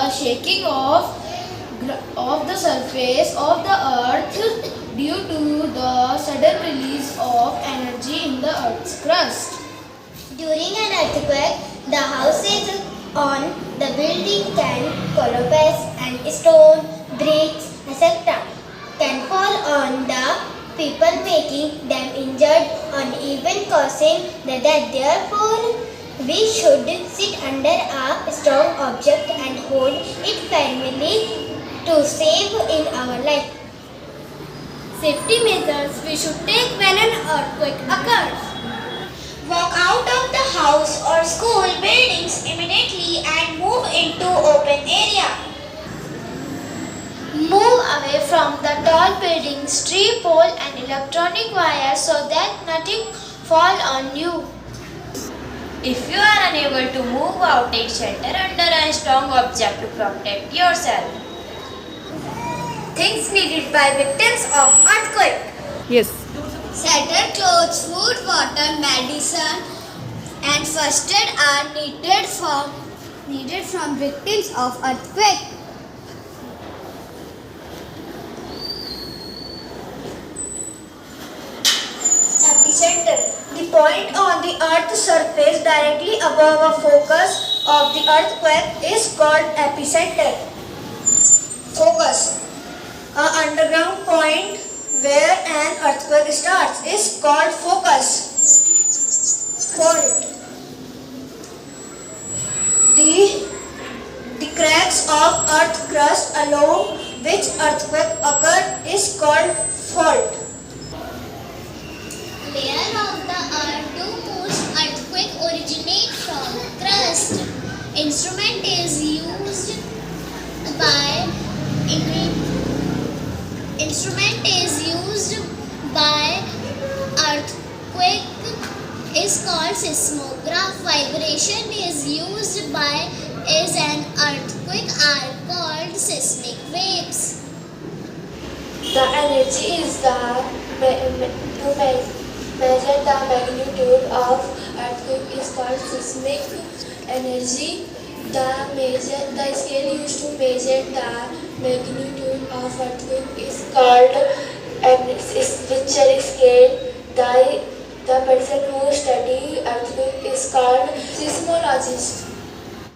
the shaking of the surface of the earth due to the sudden release of energy in the earth's crust. During an earthquake, the houses on the building can collapse and stone, bricks, etc. can fall on the people, making them injured and even causing the death. Therefore, we should sit under a strong object and hold it firmly to save in our life. Safety measures we should take when an earthquake occurs. Walk out of the house or school buildings immediately and move into open area. Move away from the tall buildings, tree pole and electronic wires so that nothing fall on you. If you are unable to move out, take shelter under a strong object to protect yourself. Things needed by victims of earthquake. Yes. Shelter, clothes, food, water, medicine and first aid are needed from victims of earthquake. Epicenter. The point on the earth's surface directly above a focus of the earthquake is called epicenter. Focus. An underground point where an earthquake starts is called focus. Fault. The cracks of earth crust along which earthquake occurred is called fault. Layer of the earth to which earthquake originate from crust. Instrument is used by earthquake is called seismograph. Vibration is used by as an earthquake are called seismic waves. The energy is to measure the magnitude of earthquake is called seismic energy. The scale used to measure the magnitude of earthquake is called Richter scale. The person who study earthquake is called seismologist.